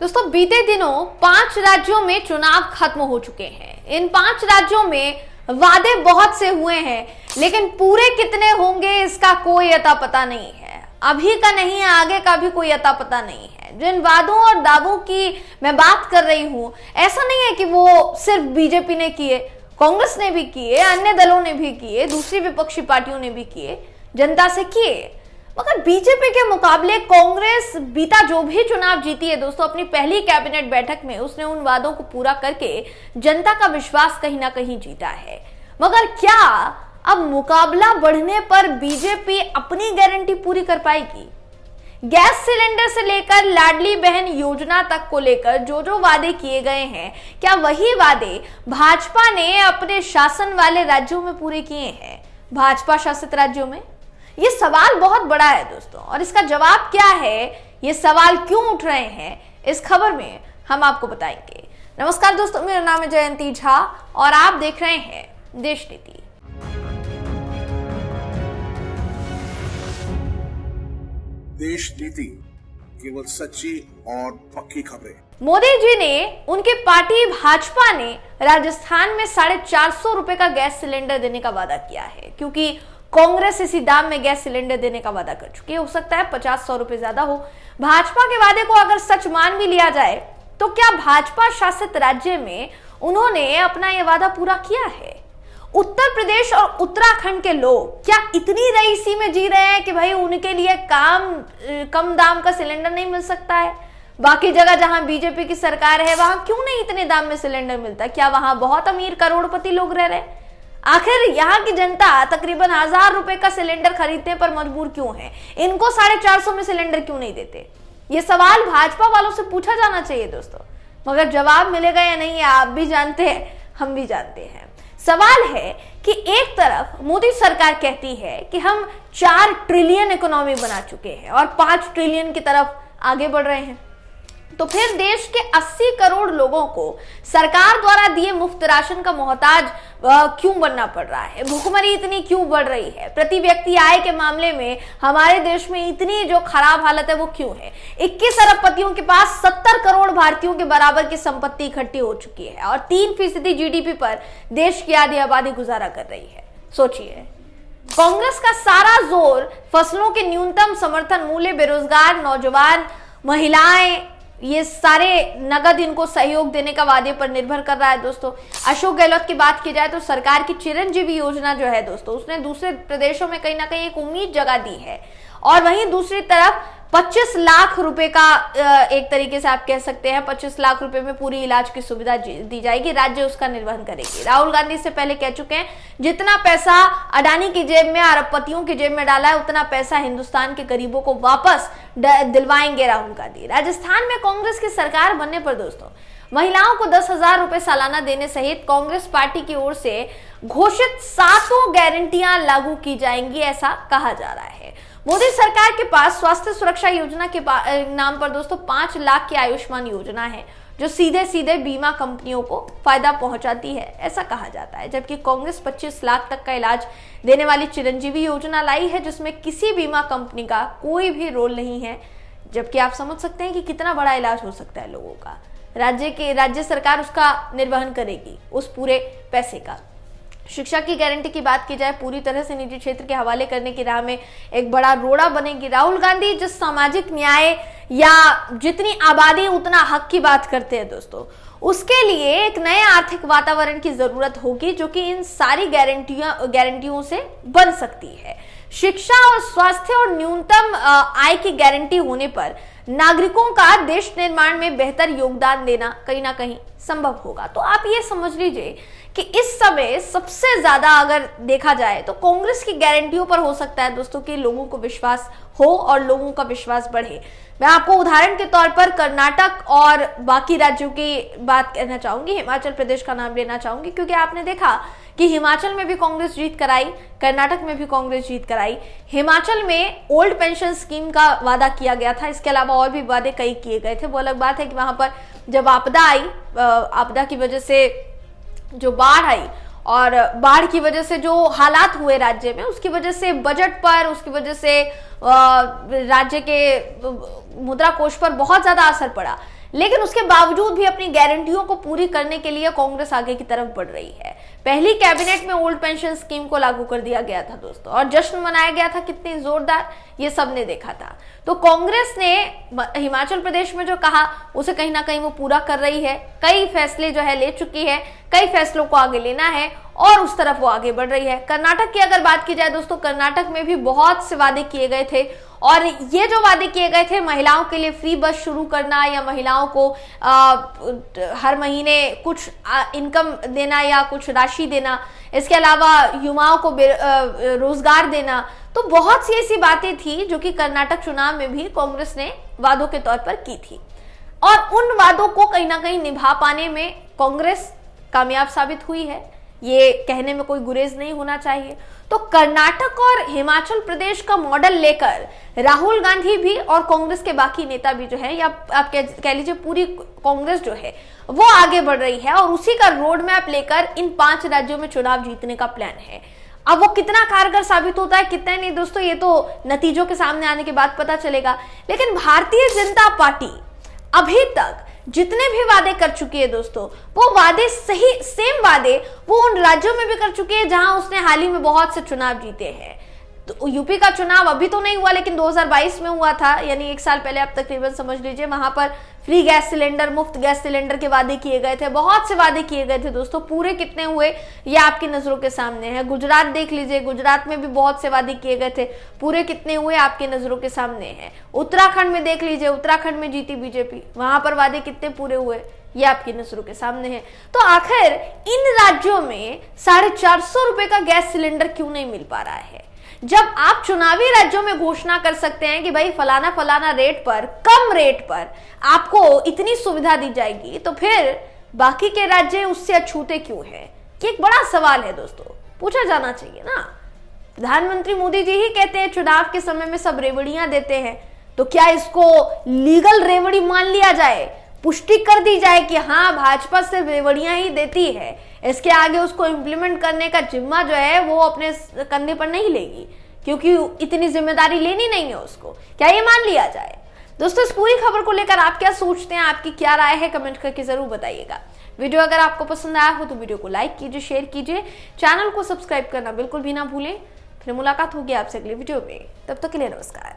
दोस्तों बीते दिनों 5 राज्यों में चुनाव खत्म हो चुके हैं। इन 5 राज्यों में वादे बहुत से हुए हैं, लेकिन पूरे कितने होंगे इसका कोई अता पता नहीं है। अभी का नहीं है, आगे का भी कोई अता पता नहीं है। जिन वादों और दावों की मैं बात कर रही हूं, ऐसा नहीं है कि वो सिर्फ बीजेपी ने किए, कांग्रेस ने भी किए, अन्य दलों ने भी किए, दूसरी विपक्षी पार्टियों ने भी किए, जनता से किए। मगर बीजेपी के मुकाबले कांग्रेस बीता जो भी चुनाव जीती है दोस्तों, अपनी पहली कैबिनेट बैठक में उसने उन वादों को पूरा करके जनता का विश्वास कहीं ना कहीं जीता है। मगर क्या अब मुकाबला बढ़ने पर बीजेपी अपनी गारंटी पूरी कर पाएगी? गैस सिलेंडर से लेकर लाडली बहन योजना तक को लेकर जो जो वादे किए गए हैं, क्या वही वादे भाजपा ने अपने शासन वाले राज्यों में पूरे किए हैं? भाजपा शासित राज्यों में ये सवाल बहुत बड़ा है दोस्तों, और इसका जवाब क्या है, ये सवाल क्यों उठ रहे हैं, इस खबर में हम आपको बताएंगे। नमस्कार दोस्तों, मेरा नाम है जयंती झा और आप देख रहे हैं देश नीति। देश नीति, केवल सच्ची और पक्की खबरें। मोदी जी ने, उनकी पार्टी भाजपा ने राजस्थान में 450 रुपए का गैस सिलेंडर देने का वादा किया है, क्योंकि कांग्रेस इसी दाम में गैस सिलेंडर देने का वादा कर चुकी है। हो सकता है 50-100 रुपए ज्यादा हो। भाजपा के वादे को अगर सच मान भी लिया जाए तो क्या भाजपा शासित राज्य में उन्होंने अपना यह वादा पूरा किया है? उत्तर प्रदेश और उत्तराखंड के लोग क्या इतनी रईसी में जी रहे हैं कि भाई उनके लिए कम दाम का सिलेंडर नहीं मिल सकता है? बाकी जगह जहां बीजेपी की सरकार है वहां क्यों नहीं इतने दाम में सिलेंडर मिलता? क्या वहां बहुत अमीर करोड़पति लोग रह रहे? आखिर यहाँ की जनता तकरीबन 1000 रुपए का सिलेंडर खरीदने पर मजबूर क्यों है? इनको 450 में सिलेंडर क्यों नहीं देते? ये सवाल भाजपा वालों से पूछा जाना चाहिए दोस्तों, मगर जवाब मिलेगा या नहीं आप भी जानते हैं, हम भी जानते हैं। सवाल है कि एक तरफ मोदी सरकार कहती है कि हम 4 ट्रिलियन इकोनॉमी बना चुके हैं और 5 ट्रिलियन की तरफ आगे बढ़ रहे हैं, तो फिर देश के 80 करोड़ लोगों को सरकार द्वारा दिए मुफ्त राशन का मोहताज क्यों बनना पड़ रहा है? भुखमरी इतनी क्यों बढ़ रही है? प्रति व्यक्ति आय के मामले में हमारे देश में इतनी जो खराब हालत है वो क्यों है? 21 अरबपतियों के पास 70 करोड़ भारतीयों के बराबर की संपत्ति इकट्ठी हो चुकी है और 3% जीडीपी पर देश की आधी आबादी गुजारा कर रही है। सोचिए, कांग्रेस का सारा जोर फसलों के न्यूनतम समर्थन मूल्य, बेरोजगार नौजवान, महिलाएं, ये सारे नगद इनको सहयोग देने का वादे पर निर्भर कर रहा है दोस्तों। अशोक गहलोत की बात की जाए तो सरकार की चिरंजीवी योजना जो है दोस्तों, उसने दूसरे प्रदेशों में कहीं ना कहीं एक उम्मीद जगा दी है। और वहीं दूसरी तरफ 25 लाख रुपए का एक तरीके से आप कह सकते हैं 25 लाख रुपए में पूरी इलाज की सुविधा दी जाएगी, राज्य उसका निर्वहन करेगी। राहुल गांधी इससे पहले कह चुके हैं जितना पैसा अडानी की जेब में, अरबपतियों की जेब में डाला है, उतना पैसा हिंदुस्तान के गरीबों को वापस दिलवाएंगे राहुल गांधी। राजस्थान में कांग्रेस की सरकार बनने पर दोस्तों महिलाओं को 10,000 रुपए सालाना देने सहित कांग्रेस पार्टी की ओर से घोषित 7 गारंटियां लागू की जाएंगी, ऐसा कहा जा रहा है। मोदी सरकार के पास स्वास्थ्य सुरक्षा योजना के नाम पर दोस्तों 5 लाख की आयुष्मान योजना है, जो सीधे सीधे बीमा कंपनियों को फायदा पहुंचाती है, ऐसा कहा जाता है। जबकि कांग्रेस 25 लाख तक का इलाज देने वाली चिरंजीवी योजना लाई है, जिसमें किसी बीमा कंपनी का कोई भी रोल नहीं है। जबकि आप समझ सकते हैं कि कितना बड़ा इलाज हो सकता है लोगों का। राज्य सरकार उसका निर्वहन करेगी, उस पूरे पैसे का। शिक्षा की गारंटी की बात की जाए, पूरी तरह से निजी क्षेत्र के हवाले करने की राह में एक बड़ा रोड़ा बनेगी। राहुल गांधी जिस सामाजिक न्याय या जितनी आबादी उतना हक की बात करते हैं दोस्तों, उसके लिए एक नए आर्थिक वातावरण की जरूरत होगी, जो कि इन सारी गारंटियों से बन सकती है। शिक्षा और स्वास्थ्य और न्यूनतम आय की गारंटी होने पर नागरिकों का देश निर्माण में बेहतर योगदान देना कहीं ना कहीं संभव होगा। तो आप ये समझ लीजिए कि इस समय सबसे ज्यादा अगर देखा जाए तो कांग्रेस की गारंटियों पर हो सकता है दोस्तों कि लोगों को विश्वास हो और लोगों का विश्वास बढ़े। मैं आपको उदाहरण के तौर पर कर्नाटक और बाकी राज्यों की बात कहना चाहूंगी, हिमाचल प्रदेश का नाम लेना चाहूंगी, क्योंकि आपने देखा कि हिमाचल में भी कांग्रेस जीत कराई, कर्नाटक में भी कांग्रेस जीत कराई। हिमाचल में ओल्ड पेंशन स्कीम का वादा किया गया था, इसके अलावा और भी वादे कई किए गए थे। वो अलग बात है कि वहां पर जब आपदा आई, आपदा की वजह से जो बाढ़ आई और बाढ़ की वजह से जो हालात हुए राज्य में, उसकी वजह से बजट पर, उसकी वजह से राज्य के मुद्रा कोष पर बहुत ज्यादा असर पड़ा। लेकिन उसके बावजूद भी अपनी गारंटियों को पूरी करने के लिए कांग्रेस आगे की तरफ बढ़ रही है। पहली कैबिनेट में ओल्ड पेंशन स्कीम को लागू कर दिया गया था दोस्तों, और जश्न मनाया गया था कितनी जोरदार, ये सबने देखा था। तो कांग्रेस ने हिमाचल प्रदेश में जो कहा उसे कहीं ना कहीं वो पूरा कर रही है, कई फैसले जो है ले चुकी है, कई फैसलों को आगे लेना है और उस तरफ वो आगे बढ़ रही है। कर्नाटक की अगर बात की जाए दोस्तों, कर्नाटक में भी बहुत से वादे किए गए थे, और ये जो वादे किए गए थे, महिलाओं के लिए फ्री बस शुरू करना या महिलाओं को हर महीने कुछ इनकम देना या कुछ राशि देना, इसके अलावा युवाओं को रोजगार देना, तो बहुत सी ऐसी बातें थी जो कि कर्नाटक चुनाव में भी कांग्रेस ने वादों के तौर पर की थी, और उन वादों को कहीं ना कहीं निभा पाने में कांग्रेस कामयाब साबित हुई है, ये कहने में कोई गुरेज नहीं होना चाहिए। तो कर्नाटक और हिमाचल प्रदेश का मॉडल लेकर राहुल गांधी भी और कांग्रेस के बाकी नेता भी जो है, या आप कह लीजिए पूरी कांग्रेस जो है वो आगे बढ़ रही है, और उसी का रोड मैप लेकर इन 5 राज्यों में चुनाव जीतने का प्लान है। अब वो कितना कारगर साबित होता है, कितना नहीं दोस्तों, ये तो नतीजों के सामने आने के बाद पता चलेगा। लेकिन भारतीय जनता पार्टी अभी तक जितने भी वादे कर चुकी है दोस्तों, वो वादे सही सेम वादे वो उन राज्यों में भी कर चुकी है जहां उसने हाल ही में बहुत से चुनाव जीते हैं। तो यूपी का चुनाव अभी तो नहीं हुआ, लेकिन 2022 में हुआ था, यानी 1 साल पहले आप तकरीबन समझ लीजिए। वहां पर फ्री गैस सिलेंडर, मुफ्त गैस सिलेंडर के वादे किए गए थे, बहुत से वादे किए गए थे दोस्तों। पूरे कितने हुए ये आपकी नजरों के सामने है। गुजरात देख लीजिए, गुजरात में भी बहुत से वादे किए गए थे, पूरे कितने हुए आपकी नजरों के सामने है। उत्तराखंड में देख लीजिए, उत्तराखंड में जीती बीजेपी, वहां पर वादे कितने पूरे हुए ये आपकी नजरों के सामने है। तो आखिर इन राज्यों में 450 रुपए का गैस सिलेंडर क्यों नहीं मिल पा रहा है? जब आप चुनावी राज्यों में घोषणा कर सकते हैं कि भाई फलाना फलाना रेट पर, कम रेट पर आपको इतनी सुविधा दी जाएगी, तो फिर बाकी के राज्य उससे अछूते क्यों हैं? ये एक बड़ा सवाल है दोस्तों, पूछा जाना चाहिए ना। प्रधानमंत्री मोदी जी ही कहते हैं चुनाव के समय में सब रेवड़ियां देते हैं, तो क्या इसको लीगल रेवड़ी मान लिया जाए, पुष्टि कर दी जाए कि हाँ भाजपा सिर्फ रेवड़ियां ही देती है, इसके आगे उसको इम्प्लीमेंट करने का जिम्मा जो है वो अपने कंधे पर नहीं लेगी, क्योंकि इतनी जिम्मेदारी लेनी नहीं है उसको? क्या ये मान लिया जाए? दोस्तों, इस पूरी खबर को लेकर आप क्या सोचते हैं, आपकी क्या राय है, कमेंट करके जरूर बताइएगा। वीडियो अगर आपको पसंद आया हो तो वीडियो को लाइक कीजिए, शेयर कीजिए, चैनल को सब्सक्राइब करना बिल्कुल भी ना भूलें। फिर मुलाकात होगी आपसे अगली वीडियो में, तब तक के लिए नमस्कार।